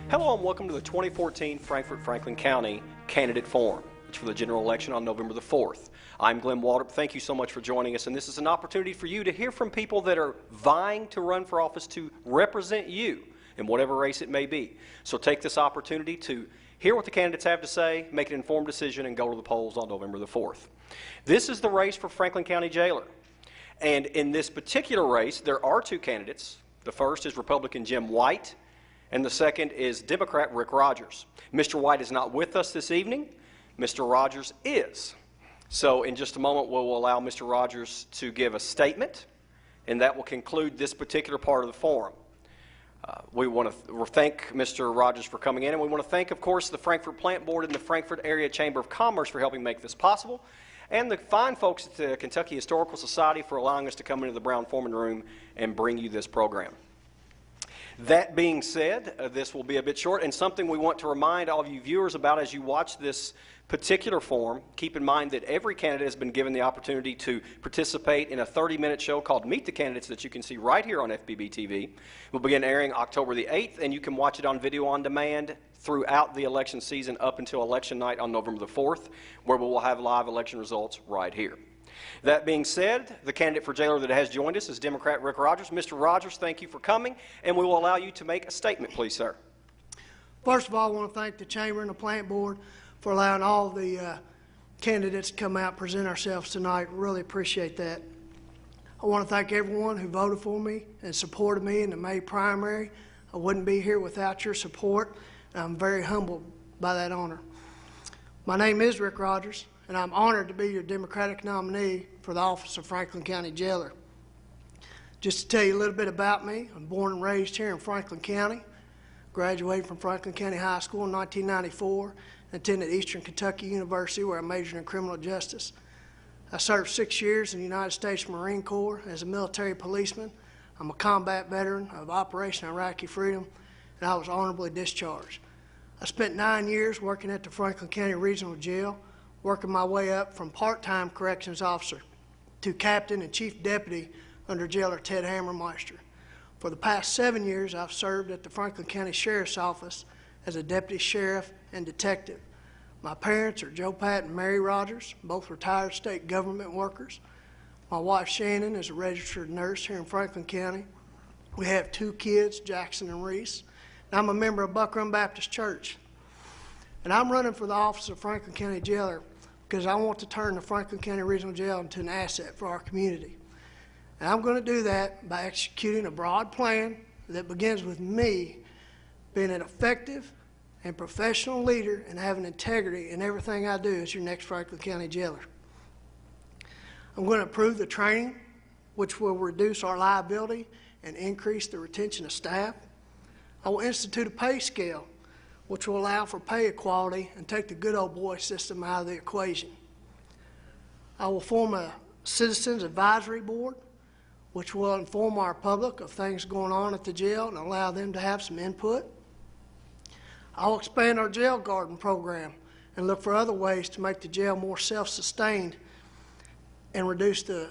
Hello and welcome to the 2014 Frankfort-Franklin County Candidate Forum. It's for the general election on November the 4th. I'm Glenn Waldrop. Thank you so much for joining us, and this is an opportunity for you to hear from people that are vying to run for office to represent you in whatever race it may be. So take this opportunity to hear what the candidates have to say, make an informed decision, and go to the polls on November the 4th. This is the race for Franklin County Jailer. And in this particular race, there are two candidates. The first is Republican Jim White, and the second is Democrat Rick Rogers. Mr. White is not with us this evening. Mr. Rogers is. So in just a moment, we'll allow Mr. Rogers to give a statement, and that will conclude this particular part of the forum. We want to thank Mr. Rogers for coming in, and we want to thank, of course, the Frankfort Plant Board and the Frankfort Area Chamber of Commerce for helping make this possible, and the fine folks at the Kentucky Historical Society for allowing us to come into the Brown-Forman room and bring you this program. That being said, this will be a bit short, and something we want to remind all of you viewers about as you watch this particular forum. Keep in mind that every candidate has been given the opportunity to participate in a 30-minute show called Meet the Candidates that you can see right here on FBB TV. We'll begin airing October the 8th, and you can watch it on video on demand throughout the election season up until election night on November the 4th, where we will have live election results right here. That being said, the candidate for jailer that has joined us is Democrat Rick Rogers. Mr. Rogers, thank you for coming, and we will allow you to make a statement, please, sir. First of all, I want to thank the Chamber and the Plant Board for allowing all the candidates to come out and present ourselves tonight. Really appreciate that. I want to thank everyone who voted for me and supported me in the May primary. I wouldn't be here without your support. I'm very humbled by that honor. My name is Rick Rogers, and I'm honored to be your Democratic nominee for the office of Franklin County Jailer. Just to tell you a little bit about me, I'm born and raised here in Franklin County, graduated from Franklin County High School in 1994, and attended Eastern Kentucky University where I majored in criminal justice. I served 6 years in the United States Marine Corps as a military policeman. I'm a combat veteran of Operation Iraqi Freedom, and I was honorably discharged. I spent 9 years working at the Franklin County Regional Jail, working my way up from part-time corrections officer to captain and chief deputy under jailer Ted Hammermeister. For the past 7 years, I've served at the Franklin County Sheriff's Office as a deputy sheriff and detective. My parents are Joe Pat and Mary Rogers, both retired state government workers. My wife Shannon is a registered nurse here in Franklin County. We have 2 kids, Jackson and Reese. And I'm a member of Buck Run Baptist Church. And I'm running for the office of Franklin County Jailer because I want to turn the Franklin County Regional Jail into an asset for our community. And I'm going to do that by executing a broad plan that begins with me being an effective and professional leader and having integrity in everything I do as your next Franklin County Jailer. I'm going to improve the training, which will reduce our liability and increase the retention of staff. I will institute a pay scale, which will allow for pay equality and take the good old boy system out of the equation. I will form a Citizens Advisory Board, which will inform our public of things going on at the jail and allow them to have some input. I will expand our jail garden program and look for other ways to make the jail more self-sustained and reduce the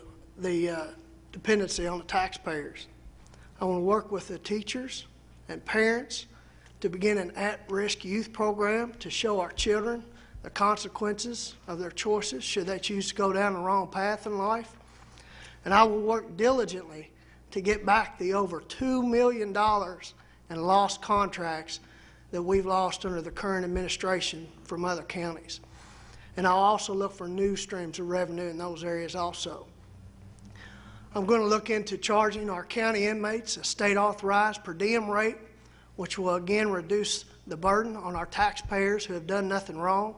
dependency on the taxpayers. I want to work with the teachers and parents to begin an at-risk youth program to show our children the consequences of their choices should they choose to go down the wrong path in life. And I will work diligently to get back the over $2 million in lost contracts that we've lost under the current administration from other counties. And I'll also look for new streams of revenue in those areas also. I'm going to look into charging our county inmates a state-authorized per diem rate, which will again reduce the burden on our taxpayers who have done nothing wrong.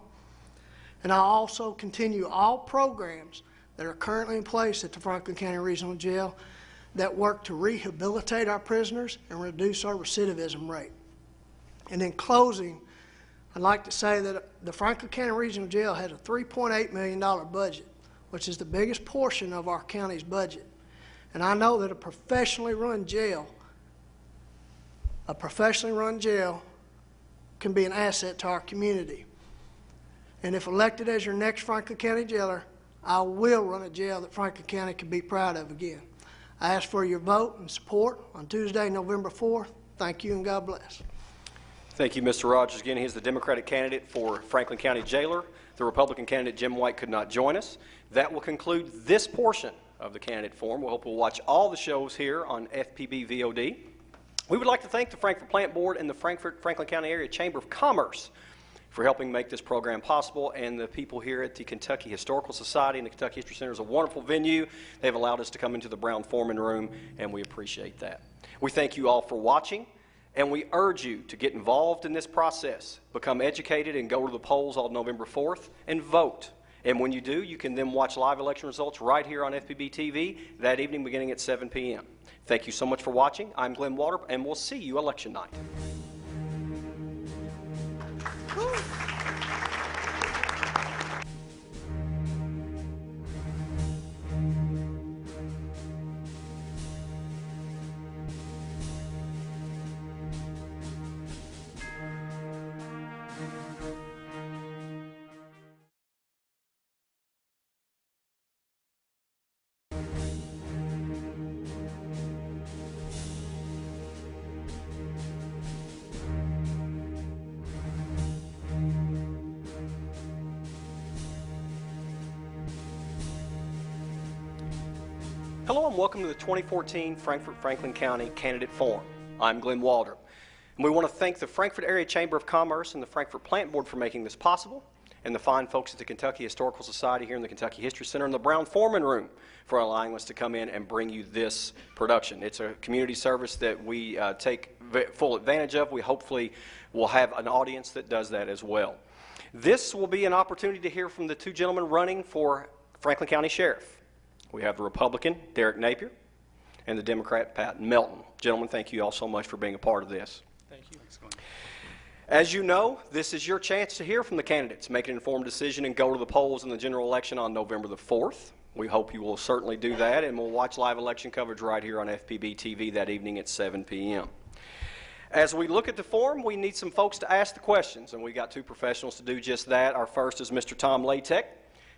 And I'll also continue all programs that are currently in place at the Franklin County Regional Jail that work to rehabilitate our prisoners and reduce our recidivism rate. And in closing, I'd like to say that the Franklin County Regional Jail has a $3.8 million budget, which is the biggest portion of our county's budget. And I know that a professionally run jail can be an asset to our community. And if elected as your next Franklin County Jailer, I will run a jail that Franklin County can be proud of again. I ask for your vote and support on Tuesday, November 4th. Thank you and God bless. Thank you, Mr. Rogers. Again, he is the Democratic candidate for Franklin County Jailer. The Republican candidate, Jim White, could not join us. That will conclude this portion of the candidate forum. We hope you'll watch all the shows here on FPB VOD. We would like to thank the Frankfort Plant Board and the Franklin County Area Chamber of Commerce for helping make this program possible, and the people here at the Kentucky Historical Society and the Kentucky History Center is a wonderful venue. They've allowed us to come into the Brown-Forman room, and we appreciate that. We thank you all for watching, and we urge you to get involved in this process, become educated, and go to the polls on November 4th and vote. And when you do, you can then watch live election results right here on FPB TV that evening beginning at 7 p.m. Thank you so much for watching. I'm Glenn Water, and we'll see you election night. Hello and welcome to the 2014 Frankfort-Franklin County Candidate Forum. I'm Glenn Walder, and we want to thank the Frankfort Area Chamber of Commerce and the Frankfort Plant Board for making this possible, and the fine folks at the Kentucky Historical Society here in the Kentucky History Center and the Brown-Forman room for allowing us to come in and bring you this production. It's a community service that we take full advantage of. We hopefully will have an audience that does that as well. This will be an opportunity to hear from the two gentlemen running for Franklin County Sheriff. We have the Republican, Derek Napier, and the Democrat, Pat Melton. Gentlemen, thank you all so much for being a part of this. Thank you. As you know, this is your chance to hear from the candidates, make an informed decision, and go to the polls in the general election on November the 4th. We hope you will certainly do that, and we'll watch live election coverage right here on FPB TV that evening at 7 p.m. As we look at the forum, we need some folks to ask the questions, and we got two professionals to do just that. Our first is Mr. Tom Latek.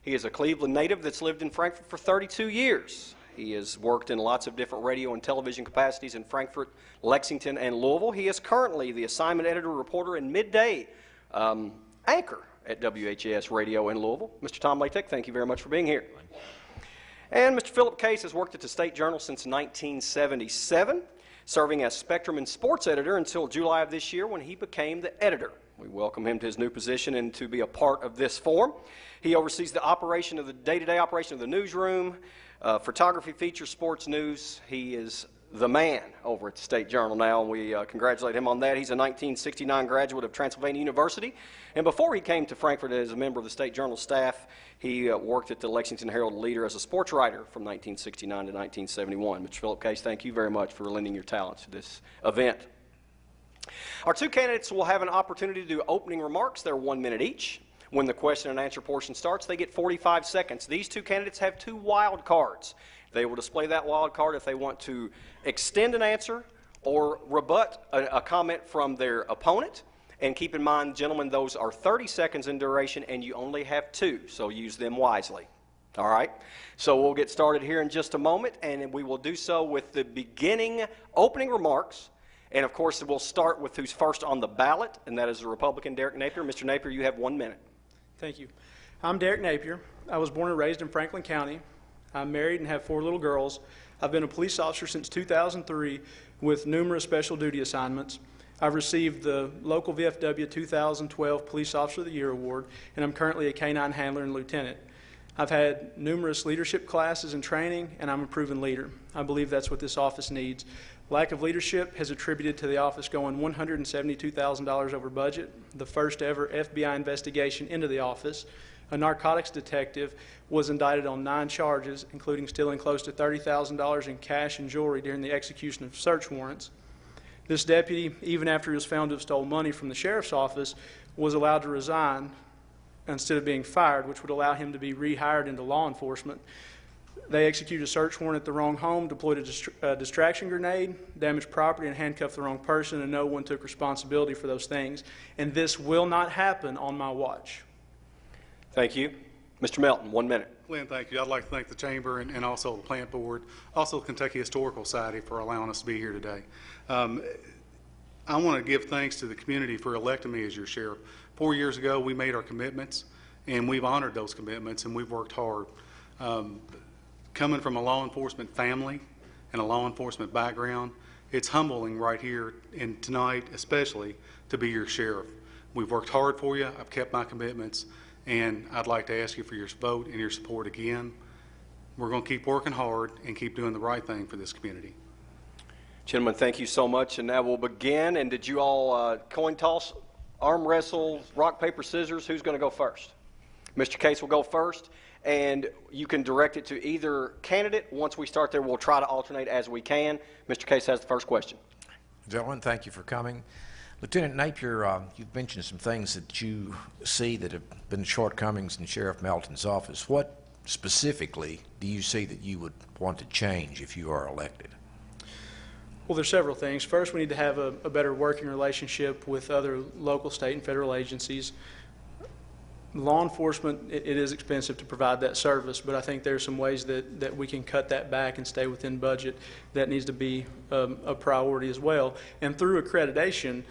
He is a Cleveland native that's lived in Frankfort for 32 years. He has worked in lots of different radio and television capacities in Frankfort, Lexington, and Louisville. He is currently the assignment editor, reporter, and midday anchor at WHAS Radio in Louisville. Mr. Tom Latek, thank you very much for being here. And Mr. Philip Case has worked at the State Journal since 1977, serving as Spectrum and Sports editor until July of this year when he became the editor. We welcome him to his new position and to be a part of this forum. He oversees the operation of the day-to-day operation of the newsroom, photography, features, sports news. He is the man over at the State Journal now, and we congratulate him on that. He's a 1969 graduate of Transylvania University, and before he came to Frankfort as a member of the State Journal staff, he worked at the Lexington Herald-Leader as a sports writer from 1969 to 1971. Mr. Philip Case, thank you very much for lending your talents to this event. Our two candidates will have an opportunity to do opening remarks. They're 1 minute each. When the question and answer portion starts, they get 45 seconds. These two candidates have two wild cards. They will display that wild card if they want to extend an answer or rebut a comment from their opponent. And keep in mind, gentlemen, those are 30 seconds in duration, and you only have two, so use them wisely. All right? So we'll get started here in just a moment, and we will do so with the beginning opening remarks. And, of course, we'll start with who's first on the ballot, and that is the Republican, Derek Napier. Mr. Napier, you have 1 minute. Thank you. I'm Derek Napier. I was born and raised in Franklin County. I'm married and have 4 little girls. I've been a police officer since 2003 with numerous special duty assignments. I've received the local VFW 2012 Police Officer of the Year Award, and I'm currently a K-9 handler and lieutenant. I've had numerous leadership classes and training, and I'm a proven leader. I believe that's what this office needs. Lack of leadership has attributed to the office going $172,000 over budget, the first ever FBI investigation into the office. A narcotics detective was indicted on 9 charges, including stealing close to $30,000 in cash and jewelry during the execution of search warrants. This deputy, even after he was found to have stolen money from the sheriff's office, was allowed to resign instead of being fired, which would allow him to be rehired into law enforcement. They executed a search warrant at the wrong home, deployed a distraction grenade, damaged property, and handcuffed the wrong person, and no one took responsibility for those things. And this will not happen on my watch. Thank you. Mr. Melton, 1 minute. Glenn, thank you. I'd like to thank the Chamber and also the Plant Board, also the Kentucky Historical Society for allowing us to be here today. I want to give thanks to the community for electing me as your sheriff. 4 years ago, we made our commitments, and we've honored those commitments, and we've worked hard. Coming from a law enforcement family and a law enforcement background, it's humbling right here and tonight especially to be your sheriff. We've worked hard for you. I've kept my commitments, and I'd like to ask you for your vote and your support again. We're going to keep working hard and keep doing the right thing for this community. Gentlemen, thank you so much, and now we'll begin. And did you all coin toss, arm wrestle, rock, paper, scissors? Who's going to go first? Mr. Case will go first, and you can direct it to either candidate. Once we start there, we'll try to alternate as we can. Mr. Case has the first question. Gentlemen, thank you for coming. Lieutenant Napier, you've mentioned some things that you see that have been shortcomings in Sheriff Melton's office. What specifically do you see that you would want to change if you are elected? Well, there's several things. First, we need to have a better working relationship with other local, state, and federal agencies. Law enforcement, it is expensive to provide that service, but I think there are some ways that we can cut that back and stay within budget. That needs to be a priority as well. And through accreditation,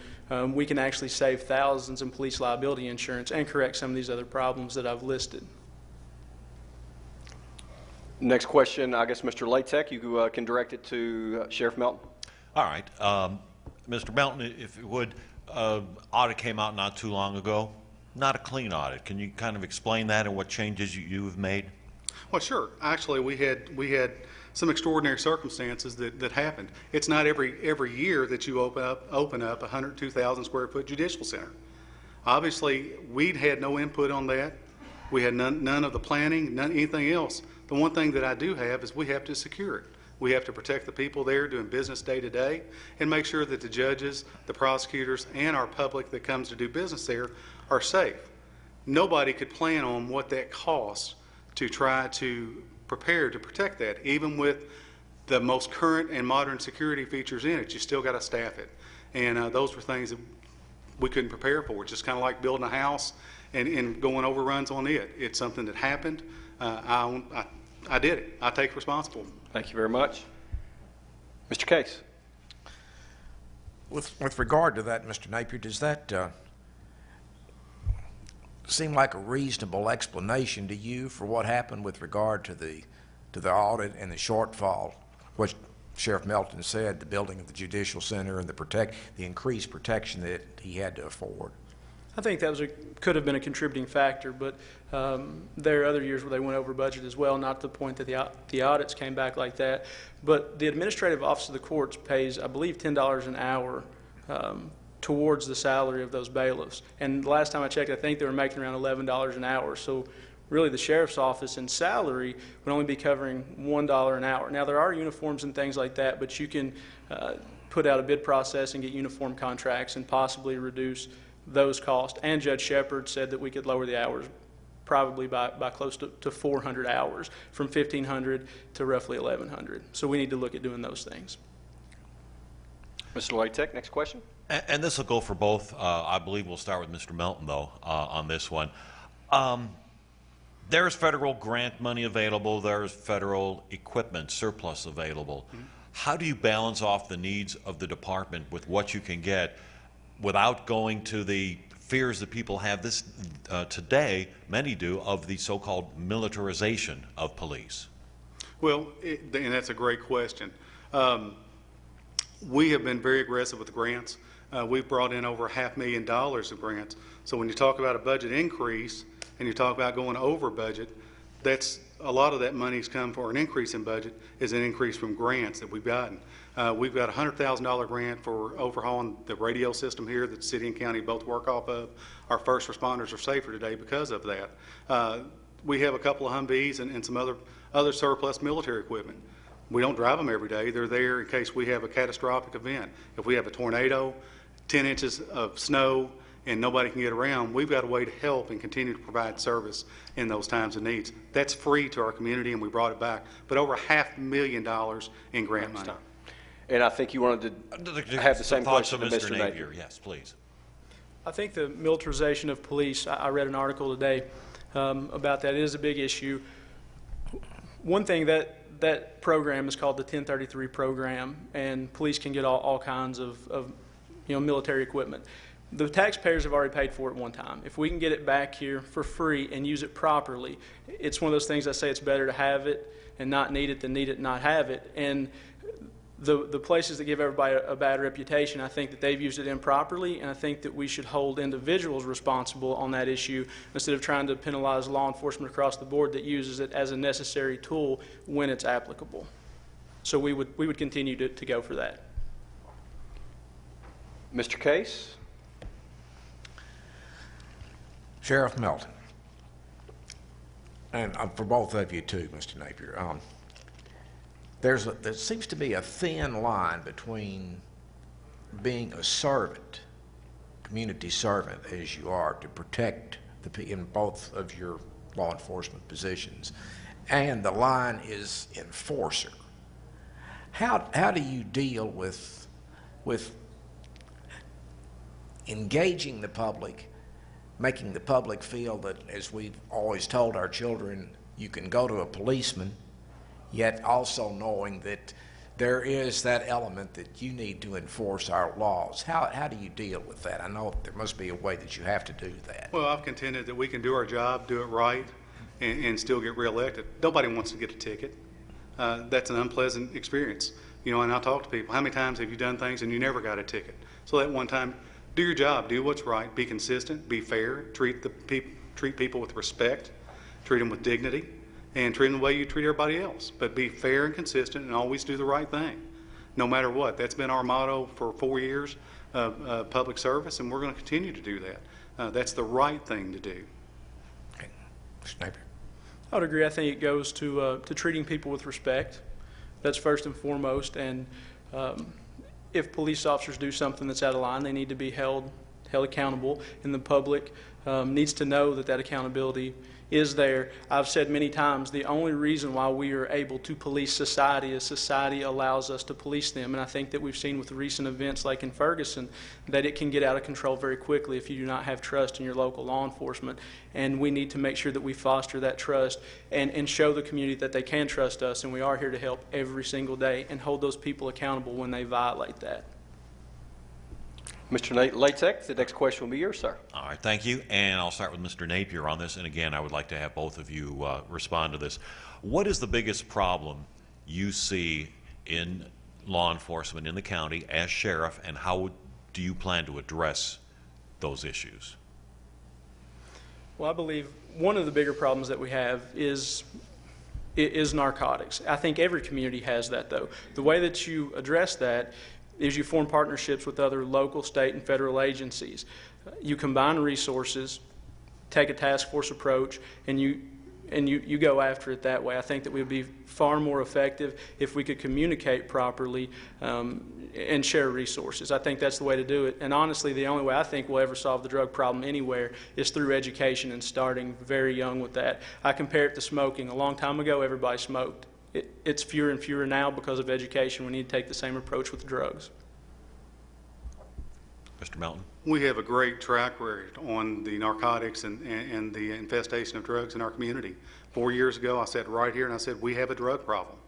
we can actually save thousands in police liability insurance and correct some of these other problems that I've listed. Next question, I guess, Mr. Latek, you can direct it to Sheriff Melton. All right. Mr. Melton, if you would, audit came out not too long ago. Not a clean audit. Can you kind of explain that and what changes you have made? Well, sure. Actually, we had some extraordinary circumstances that happened. It's not every year that you open up a 102,000 square foot judicial center. Obviously, we'd had no input on that. We had none of the planning, anything else. The one thing that I do have is we have to secure it. We have to protect the people there doing business day to day and make sure that the judges, the prosecutors, and our public that comes to do business there are safe. Nobody could plan on what that costs to try to prepare to protect that. Even with the most current and modern security features in it, you still got to staff it. And those were things that we couldn't prepare for. It's just kind of like building a house and going overruns on it. It's something that happened. I did it. I take responsibility. Thank you very much. Mr. Case. With regard to that, Mr. Napier, does that seem like a reasonable explanation to you for what happened with regard to the audit and the shortfall, what Sheriff Melton said, the building of the judicial center and the increased protection that he had to afford? I think that could have been a contributing factor, but there are other years where they went over budget as well, not to the point that the audits came back like that. But the Administrative Office of the Courts pays, I believe, $10 an hour towards the salary of those bailiffs. And the last time I checked, I think they were making around $11 an hour. So really the sheriff's office in salary would only be covering $1 an hour. Now there are uniforms and things like that, but you can put out a bid process and get uniform contracts and possibly reduce those costs. And Judge Shepard said that we could lower the hours probably by close to 400 hours, from 1,500 to roughly 1,100. So we need to look at doing those things. Mr. Latek, next question. And this will go for both. I believe we'll start with Mr. Melton, though, on this one. There's federal grant money available. There's federal equipment surplus available. Mm-hmm. How do you balance off the needs of the department with what you can get without going to the fears that people have this today, many do, of the so-called militarization of police? Well, and that's a great question. We have been very aggressive with the grants. We've brought in over $500,000 of grants. So when you talk about a budget increase and you talk about going over budget, that's a lot of that money's come for an increase in budget is an increase from grants that we've gotten. We've got a $100,000 grant for overhauling the radio system here that the city and county both work off of. Our first responders are safer today because of that. We have a couple of Humvees and some other surplus military equipment. We don't drive them every day. They're there in case we have a catastrophic event. If we have a tornado, 10 inches of snow, and nobody can get around, we've got a way to help and continue to provide service in those times of needs. That's free to our community, and we brought it back. But over $500,000 in grant money. And I think you wanted to have the same question to Mr. Napier. Yes, please. I think the militarization of police, I read an article today about that. It is a big issue. One thing that program is called the 1033 program, and police can get all kinds of military equipment. The taxpayers have already paid for it one time. If we can get it back here for free and use it properly, it's one of those things I say it's better to have it and not need it than need it and not have it. And the places that give everybody a bad reputation, I think that they've used it improperly, and I think that we should hold individuals responsible on that issue instead of trying to penalize law enforcement across the board that uses it as a necessary tool when it's applicable. So we would continue to go for that. Mr. Case? Sheriff Melton, and for both of you too, Mr. Napier, there seems to be a thin line between being a servant, community servant as you are, to protect in both of your law enforcement positions, and the line is enforcer. How do you deal with engaging the public, making the public feel that, as we've always told our children, you can go to a policeman, yet also knowing that there is that element that you need to enforce our laws? How do you deal with that? I know there must be a way that you have to do that. Well, I've contended that we can do our job, do it right, and still get reelected. Nobody wants to get a ticket. That's an unpleasant experience. And I talk to people, how many times have you done things and you never got a ticket? So that one time, do your job, do what's right, be consistent, be fair, treat people with respect, treat them with dignity, and treat them the way you treat everybody else. But be fair and consistent and always do the right thing, no matter what. That's been our motto for 4 years of public service, and we're going to continue to do that. That's the right thing to do. Okay. Mr. Napier. I would agree. I think it goes to treating people with respect. That's first and foremost. And if police officers do something that's out of line, they need to be held accountable, and the public needs to know that accountability is there. I've said many times, the only reason why we are able to police society is society allows us to police them. And I think that we've seen with recent events like in Ferguson that it can get out of control very quickly if you do not have trust in your local law enforcement. And we need to make sure that we foster that trust and show the community that they can trust us, and we are here to help every single day and hold those people accountable when they violate that. Mr. Latek, the next question will be yours, sir. All right, thank you. And I'll start with Mr. Napier on this. And again, I would like to have both of you respond to this. What is the biggest problem you see in law enforcement in the county as sheriff, and how do you plan to address those issues? Well, I believe one of the bigger problems that we have is narcotics. I think every community has that, though. The way that you address that is you form partnerships with other local, state, and federal agencies. You combine resources, take a task force approach, and you go after it that way. I think that we would be far more effective if we could communicate properly and share resources. I think that's the way to do it. And honestly, the only way I think we'll ever solve the drug problem anywhere is through education and starting very young with that. I compare it to smoking. A long time ago, everybody smoked. It's fewer and fewer now because of education. We need to take the same approach with drugs. Mr. Melton? We have a great track record on the narcotics and the infestation of drugs in our community. 4 years ago, I sat right here and I said, we have a drug problem.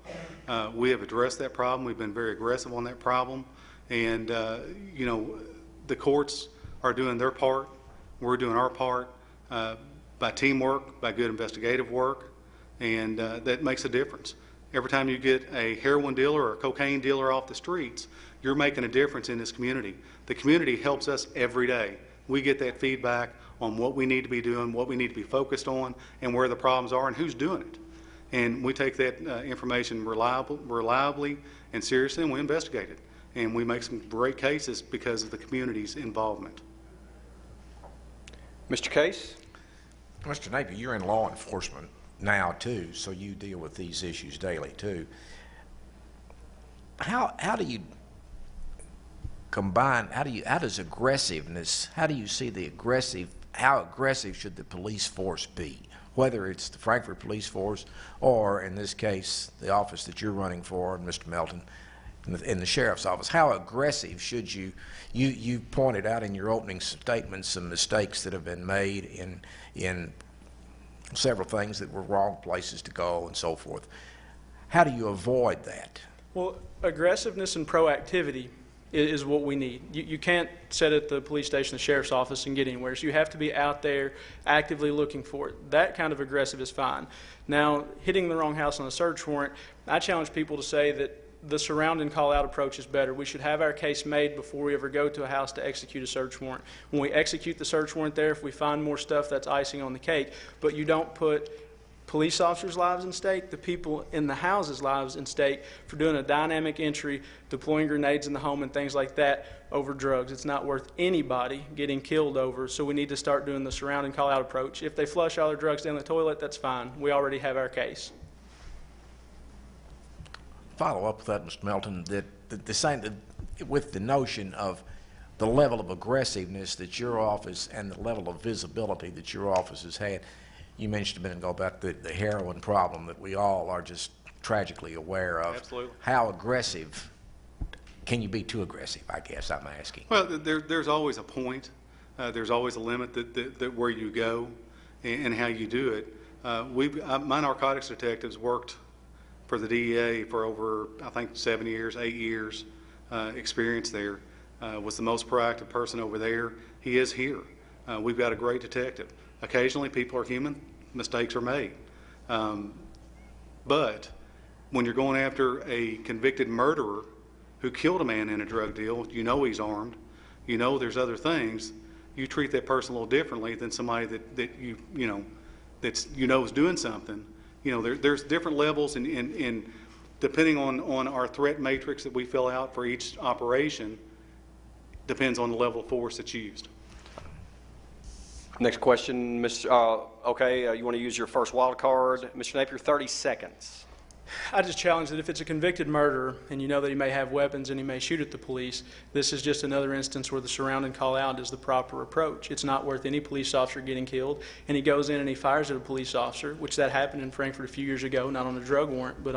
We have addressed that problem. We've been very aggressive on that problem. And, the courts are doing their part. We're doing our part by teamwork, by good investigative work, and that makes a difference. Every time you get a heroin dealer or a cocaine dealer off the streets, you're making a difference in this community. The community helps us every day. We get that feedback on what we need to be doing, what we need to be focused on, and where the problems are and who's doing it. And we take that information reliably and seriously, and we investigate it. And we make some great cases because of the community's involvement. Mr. Case? Mr. Napier, you're in law enforcement now too, so you deal with these issues daily too. How do you combine, how does aggressiveness, how do you see how aggressive should the police force be, whether it's the Frankfort Police Force or, in this case, the office that you're running for, Mr. Melton, in the sheriff's office? How aggressive should you pointed out in your opening statement some mistakes that have been made in several things that were wrong places to go and so forth. How do you avoid that? Well, aggressiveness and proactivity is what we need. You can't sit at the police station, the sheriff's office, and get anywhere. So you have to be out there actively looking for it. That kind of aggressive is fine. Now, hitting the wrong house on a search warrant, I challenge people to say that the surround and call out approach is better. We should have our case made before we ever go to a house to execute a search warrant. When we execute the search warrant there, if we find more stuff, that's icing on the cake. But you don't put police officers' lives in stake, the people in the houses' lives in stake for doing a dynamic entry, deploying grenades in the home and things like that over drugs. It's not worth anybody getting killed over, so we need to start doing the surround and call out approach. If they flush all their drugs down the toilet, that's fine. We already have our case. Follow up with that, Mr. Melton, that the same with the notion of the level of aggressiveness that your office and the level of visibility that your office has had. You mentioned a minute ago about the heroin problem that we all are just tragically aware of. Absolutely. How aggressive can you be too aggressive, I guess I'm asking. Well, there's always a point. There's always a limit that where you go and how you do it. My narcotics detectives worked for the DEA for over, I think, 7 years, 8 years experience there. Was the most proactive person over there. He is here. We've got a great detective. Occasionally people are human, mistakes are made. But when you're going after a convicted murderer who killed a man in a drug deal, you know he's armed, you know there's other things, you treat that person a little differently than somebody that you know is doing something. You know, there's different levels and depending on our threat matrix that we fill out for each operation, depends on the level of force that's used. Next question, Mr. You want to use your first wild card. Mr. Napier, 30 seconds. I just challenge that if it's a convicted murderer and you know that he may have weapons and he may shoot at the police, this is just another instance where the surround and call out is the proper approach. It's not worth any police officer getting killed, and he goes in and he fires at a police officer, which that happened in Frankfort a few years ago, not on a drug warrant, but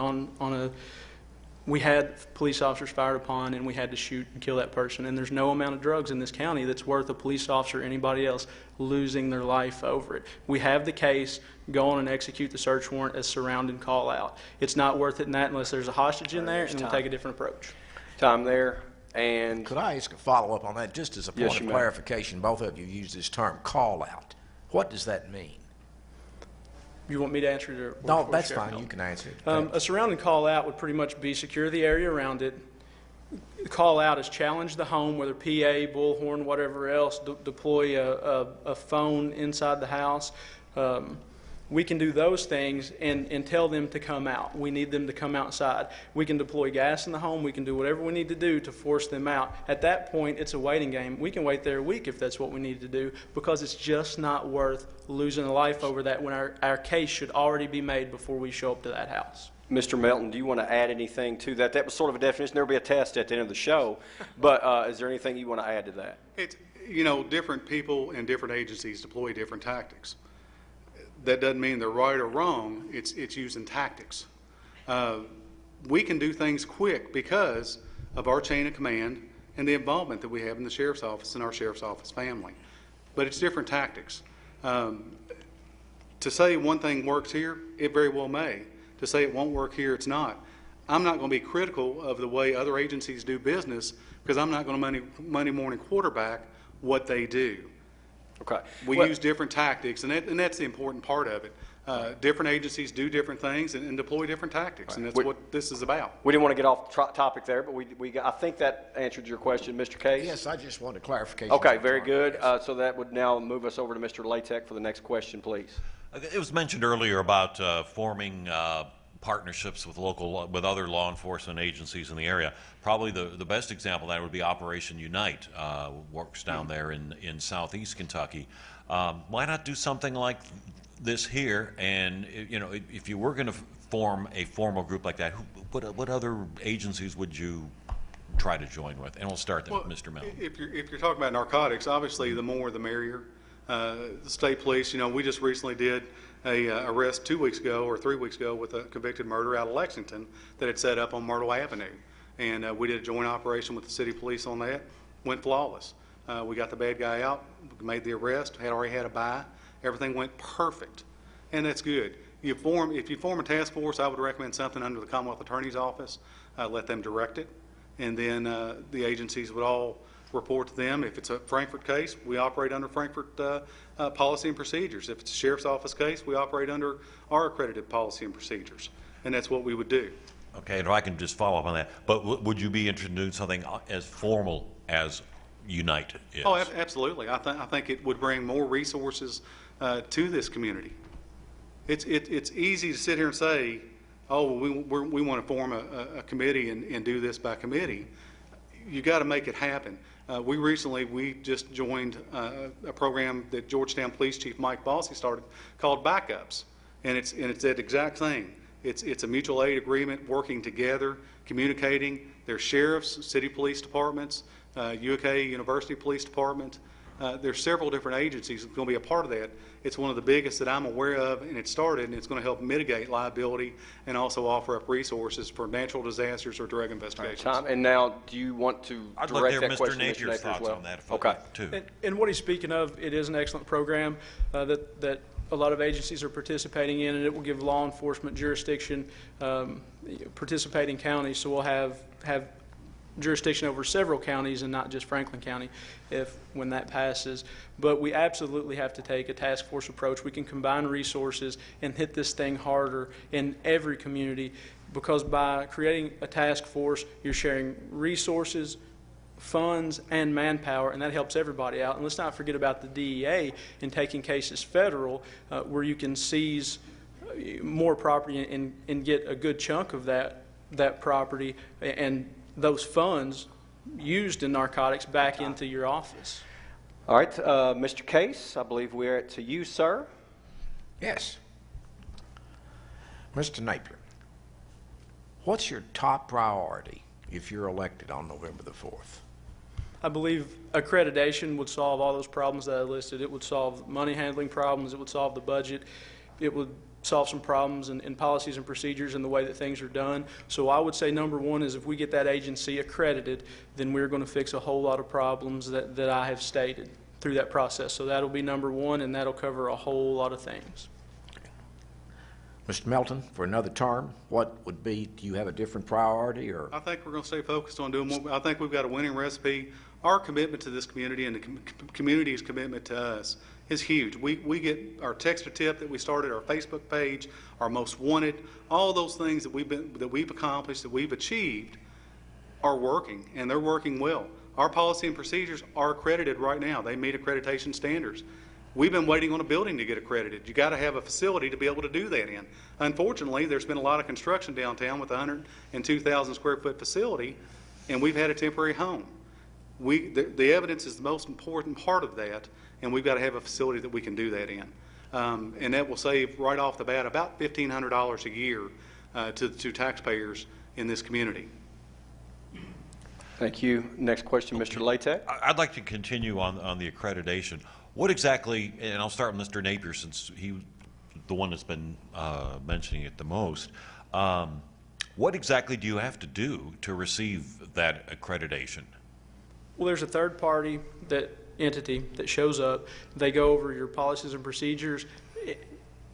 we had police officers fired upon and we had to shoot and kill that person. And there's no amount of drugs in this county that's worth a police officer or anybody else losing their life over it. We have the case, go on and execute the search warrant as surround and call out. It's not worth it in that unless there's a hostage in there, and we'll take a different approach. Time there. And could I ask a follow-up on that, just as a point Yes, of clarification? Both of you use this term call out. What does that mean? You want me to answer it? No, that's fine. You can answer it. A surround and call out would pretty much be secure the area around it. Call out is challenge the home, whether PA, bullhorn, whatever else, deploy a phone inside the house. We can do those things and tell them to come out. We need them to come outside. We can deploy gas in the home. We can do whatever we need to do to force them out. At that point, it's a waiting game. We can wait there a week if that's what we need to do, because it's just not worth losing a life over that when our case should already be made before we show up to that house. Mr. Melton, do you want to add anything to that? That was sort of a definition. There will be a test at the end of the show, but is there anything you want to add to that? It's, different people and different agencies deploy different tactics. That doesn't mean they're right or wrong. It's using tactics. We can do things quick because of our chain of command and the involvement that we have in the sheriff's office and our sheriff's office family. But it's different tactics. To say one thing works here, it very well may. To say it won't work here, it's not. I'm not going to be critical of the way other agencies do business, because I'm not going to Monday morning quarterback what they do. Okay. We use different tactics, and that's the important part of it. Different agencies do different things and deploy different tactics, and that's what this is about. We didn't want to get off topic there, but I think that answered your question, Mr. Case. Yes, I just wanted clarification. Okay, very good. So that would now move us over to Mr. Latek for the next question, please. It was mentioned earlier about forming partnerships with other law enforcement agencies in the area. Probably the best example of that would be Operation Unite, works down there in southeast Kentucky. Why not do something like this here? And if you were going to form a formal group like that, what other agencies would you try to join with? And we'll start there with Mr. Melton. If you're talking about narcotics, obviously the more the merrier. The state police, we just recently did a arrest 2 weeks ago or 3 weeks ago with a convicted murderer out of Lexington that had set up on Myrtle Avenue. And we did a joint operation with the city police on that. Went flawless. We got the bad guy out, made the arrest, had already had a buy. Everything went perfect. And that's good. If you form a task force, I would recommend something under the Commonwealth Attorney's Office. Let them direct it. and then the agencies would all report to them. If it's a Frankfurt case, we operate under Frankfurt policy and procedures. If it's a sheriff's office case, we operate under our accredited policy and procedures, and that's what we would do. Okay, and if I can just follow up on that, but would you be interested in doing something as formal as Unite is? Oh, absolutely. I think it would bring more resources to this community. It's easy to sit here and say, oh, we want to form a committee and do this by committee. You got to make it happen. We just joined a program that Georgetown Police Chief Mike Bossy started called Backups, and it's that exact thing. It's a mutual aid agreement, working together, communicating. There's sheriffs, city police departments, UK University Police Department. There's several different agencies that's going to be a part of that. It's one of the biggest that I'm aware of, and it started, and it's going to help mitigate liability and also offer up resources for natural disasters or drug investigations. Tom, and now, do you want to I'd like to direct hear that Mr. question to Mr. Napier's Napier as thoughts well? on that, if Okay. I'd like to. And what he's speaking of, it is an excellent program that a lot of agencies are participating in, and it will give law enforcement jurisdiction, participating counties. So we'll have jurisdiction over several counties and not just Franklin County when that passes. But we absolutely have to take a task force approach. We can combine resources and hit this thing harder in every community, because by creating a task force, you're sharing resources, funds, and manpower, and that helps everybody out. And let's not forget about the DEA in taking cases federal, where you can seize more property and get a good chunk of that property and those funds used in narcotics back into your office. All right, Mr. Case, I believe we're to you, sir. Yes. Mr. Napier, what's your top priority if you're elected on November the 4th? I believe accreditation would solve all those problems that I listed. It would solve money handling problems. It would solve the budget. It would solve some problems in policies and procedures and the way that things are done. So I would say number one is, if we get that agency accredited, then we're going to fix a whole lot of problems that I have stated through that process. So that'll be number one, and that'll cover a whole lot of things. Mr. Melton, for another term, what would be, do you have a different priority? Or I think we're going to stay focused on doing more. I think we've got a winning recipe. Our commitment to this community and the community's commitment to us is huge. We get our Texter tip that we started, our Facebook page, our most wanted, all those things that we've accomplished, that we've achieved, are working, and they're working well. Our policy and procedures are accredited right now. They meet accreditation standards. We've been waiting on a building to get accredited. You got to have a facility to be able to do that in. Unfortunately, there's been a lot of construction downtown with a 102,000 square foot facility, and we've had a temporary home. The evidence is the most important part of that, and we've got to have a facility that we can do that in. And that will save right off the bat about $1,500 a year to taxpayers in this community. Thank you. Next question, Mr. Latek. I'd like to continue on the accreditation. What exactly, and I'll start with Mr. Napier since he's the one that's been mentioning it the most. What exactly do you have to do to receive that accreditation? Well, there's a third party entity that shows up. They go over your policies and procedures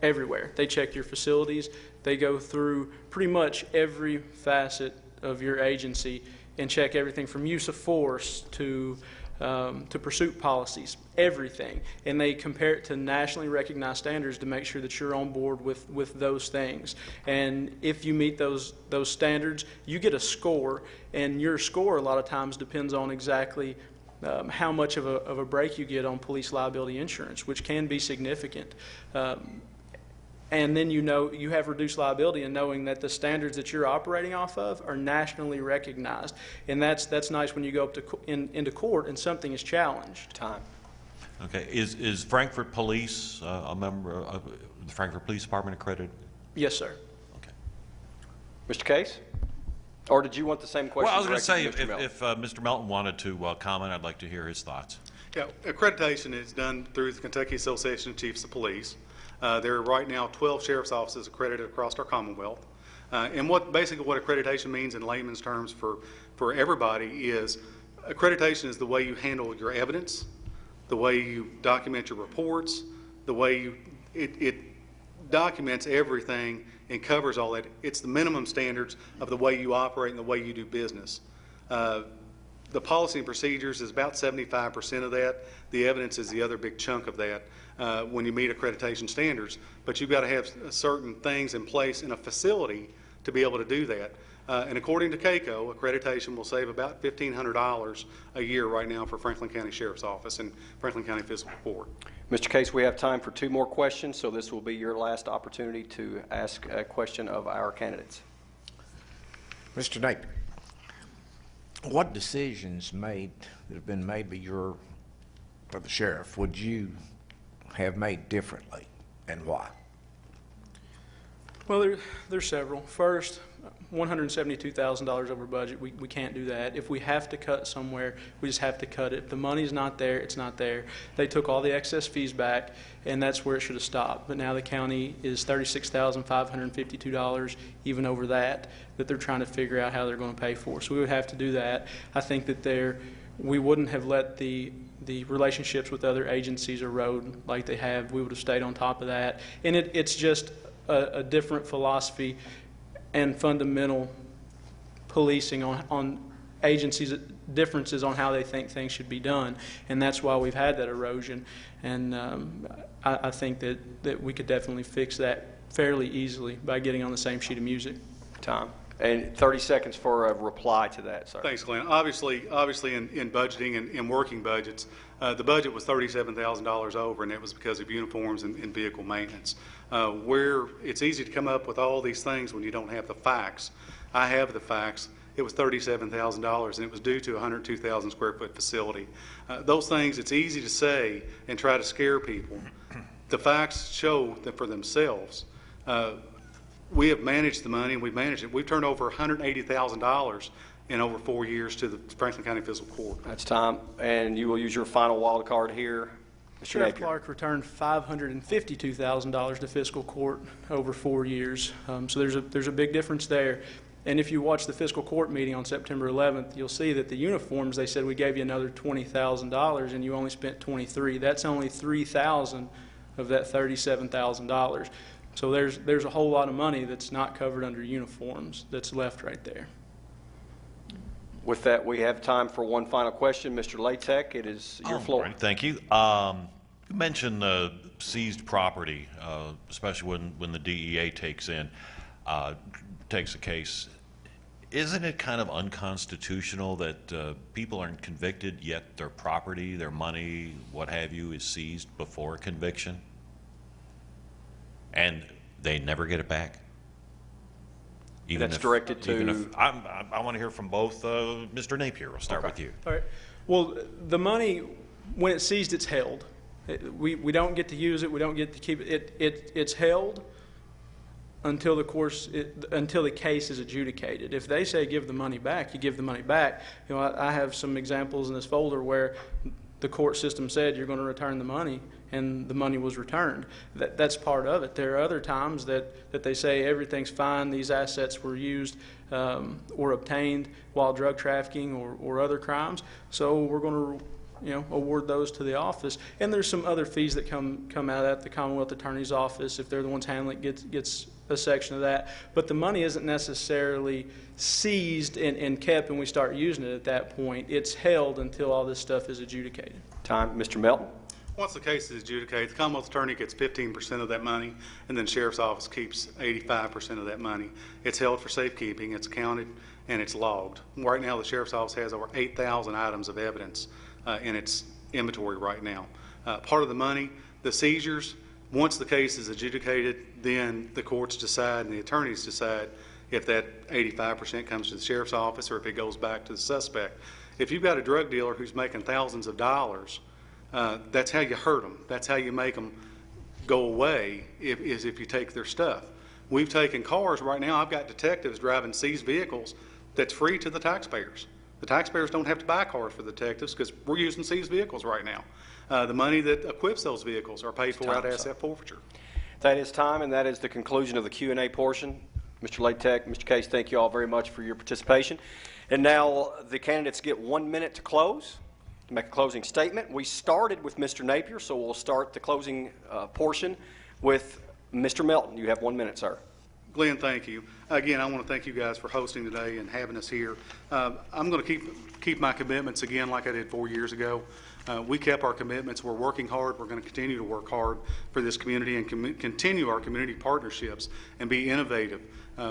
everywhere. They check your facilities. They go through pretty much every facet of your agency and check everything from use of force to pursuit policies, everything. And they compare it to nationally recognized standards to make sure that you're on board with those things. And if you meet those standards, you get a score, and your score a lot of times depends on exactly how much of a break you get on police liability insurance, which can be significant. And then you have reduced liability in knowing that the standards that you're operating off of are nationally recognized. And that's nice when you go up into court and something is challenged. Time. Okay. Is Frankfurt Police a member of the Frankfurt Police Department accredited? Yes, sir. Okay. Mr. Case? Or did you want the same question? Well, I was going to say, directed to if Mr. Melton wanted to comment, I'd like to hear his thoughts. Yeah, accreditation is done through the Kentucky Association of Chiefs of Police. There are right now 12 sheriff's offices accredited across our Commonwealth. And basically what accreditation means in layman's terms for everybody is, accreditation is the way you handle your evidence, the way you document your reports, the way it documents everything and covers all that. It's the minimum standards of the way you operate and the way you do business. The policy and procedures is about 75% of that. The evidence is the other big chunk of that when you meet accreditation standards. But you've got to have certain things in place in a facility to be able to do that. And according to CAECO, accreditation will save about $1,500 a year right now for Franklin County Sheriff's Office and Franklin County Fiscal Court. Mr. Case, we have time for 2 more questions, so this will be your last opportunity to ask a question of our candidates. Mr. Napier, what decisions that have been made by the sheriff would you have made differently, and why? Well, there's several. First, $172,000 over budget. We can't do that. If we have to cut somewhere, we just have to cut it. If the money's not there, it's not there. They took all the excess fees back, and that's where it should have stopped. But now the county is $36,552, even over that they're trying to figure out how they're going to pay for. So we would have to do that. I think that we wouldn't have let the relationships with other agencies erode like they have. We would have stayed on top of that. And it's just a different philosophy and fundamental policing on agencies' differences on how they think things should be done, and that's why we've had that erosion. And I think that we could definitely fix that fairly easily by getting on the same sheet of music. Tom, and 30 seconds for a reply to that, sir. Thanks, Glenn. Obviously in budgeting and working budgets, the budget was $37,000 over, and it was because of uniforms and vehicle maintenance. Where it's easy to come up with all these things when you don't have the facts. I have the facts. It was $37,000, and it was due to a 102,000 square foot facility. Those things, it's easy to say and try to scare people. The facts show that for themselves. We have managed the money, and we've managed it. We've turned over $180,000 in over 4 years to the Franklin County Fiscal Court. That's time, and you will use your final wild card here. Mr. Sheriff Napier. Clark returned $552,000 to fiscal court over 4 years. So there's a big difference there. And if you watch the fiscal court meeting on September 11th, you'll see that the uniforms, they said we gave you another $20,000 and you only spent $23,000. That's only $3,000 of that $37,000. So there's a whole lot of money that's not covered under uniforms that's left right there. With that, we have time for one final question. Mr. Latek, it is your floor. Right, thank you. You mentioned seized property, especially when the DEA takes a case. Isn't it kind of unconstitutional that people aren't convicted, yet their property, their money, what have you, is seized before conviction? And they never get it back? That's directed to... I want to hear from both. Mr. Napier, we'll start with you. All right. Well, the money, when it's seized, it's held. We don't get to use it. We don't get to keep it. It's held until the case is adjudicated. If they say give the money back, you give the money back. You know, I have some examples in this folder where the court system said you're going to return the money, and the money was returned. That's part of it. There are other times that they say everything's fine, these assets were used or obtained while drug trafficking or other crimes, so we're going to award those to the office. And there's some other fees that come out of that. The Commonwealth Attorney's Office, if they're the ones handling it, gets a section of that. But the money isn't necessarily seized and kept and we start using it at that point. It's held until all this stuff is adjudicated. Time. Mr. Melton. Once the case is adjudicated, the Commonwealth Attorney gets 15% of that money, and then Sheriff's Office keeps 85% of that money. It's held for safekeeping, it's counted, and it's logged. Right now, the Sheriff's Office has over 8,000 items of evidence in its inventory right now. Part of the money, the seizures, once the case is adjudicated, then the courts decide and the attorneys decide if that 85% comes to the Sheriff's Office or if it goes back to the suspect. If you've got a drug dealer who's making thousands of dollars, that's how you hurt them. That's how you make them go away, is if you take their stuff. We've taken cars right now. I've got detectives driving seized vehicles that's free to the taxpayers. The taxpayers don't have to buy cars for the detectives because we're using seized vehicles right now. The money that equips those vehicles are paid for out of asset forfeiture. That is time, and that is the conclusion of the Q&A portion. Mr. Latek, Mr. Case, thank you all very much for your participation. And now the candidates get 1 minute to close, to make a closing statement. We started with Mr. Napier, so we'll start the closing portion with Mr. Melton. You have 1 minute, sir. Glenn, thank you. Again, I want to thank you guys for hosting today and having us here. I'm going to keep my commitments again like I did 4 years ago. We kept our commitments. We're working hard. We're going to continue to work hard for this community and continue our community partnerships and be innovative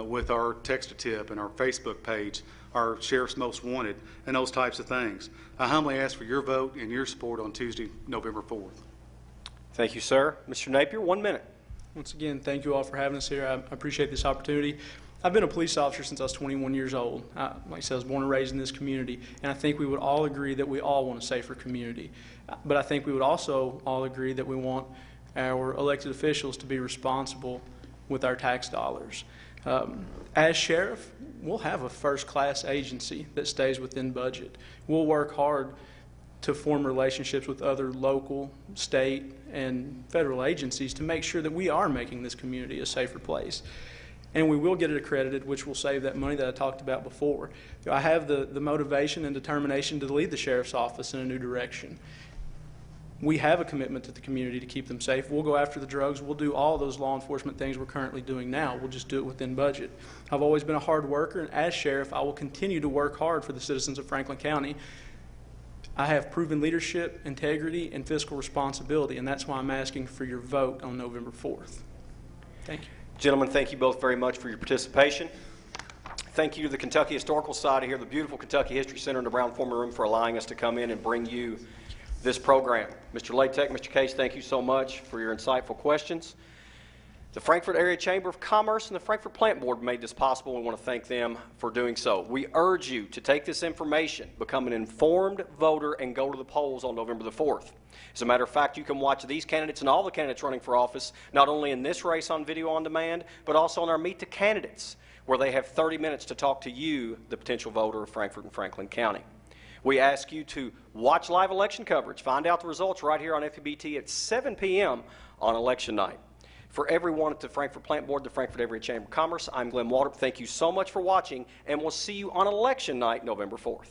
with our text-a-tip and our Facebook page, our Sheriff's Most Wanted, and those types of things. I humbly ask for your vote and your support on Tuesday, November 4th. Thank you, sir. Mr. Napier, 1 minute. Once again, thank you all for having us here. I appreciate this opportunity. I've been a police officer since I was 21 years old. Like I said, I was born and raised in this community, and I think we would all agree that we all want a safer community. But I think we would also all agree that we want our elected officials to be responsible with our tax dollars. As sheriff, we'll have a first-class agency that stays within budget. We'll work hard to form relationships with other local, state, and federal agencies to make sure that we are making this community a safer place. And we will get it accredited, which will save that money that I talked about before. I have the motivation and determination to lead the sheriff's office in a new direction. We have a commitment to the community to keep them safe. We'll go after the drugs. We'll do all those law enforcement things we're currently doing now. We'll just do it within budget. I've always been a hard worker, and as sheriff, I will continue to work hard for the citizens of Franklin County. I have proven leadership, integrity, and fiscal responsibility, and that's why I'm asking for your vote on November 4th. Thank you. Gentlemen, thank you both very much for your participation. Thank you to the Kentucky Historical Society here, the beautiful Kentucky History Center in the Brown-Forman Room for allowing us to come in and bring you this program. Mr. Latek, Mr. Case, thank you so much for your insightful questions. The Frankfort Area Chamber of Commerce and the Frankfort Plant Board made this possible. We want to thank them for doing so. We urge you to take this information, become an informed voter, and go to the polls on November the 4th. As a matter of fact, you can watch these candidates and all the candidates running for office, not only in this race on video on demand, but also on our Meet the Candidates, where they have 30 minutes to talk to you, the potential voter of Frankfort and Franklin County. We ask you to watch live election coverage. Find out the results right here on FEBT at 7 p.m. on election night. For everyone at the Frankfort Plant Board, the Frankfort Area Chamber of Commerce, I'm Glenn Waltrip. Thank you so much for watching, and we'll see you on election night, November 4th.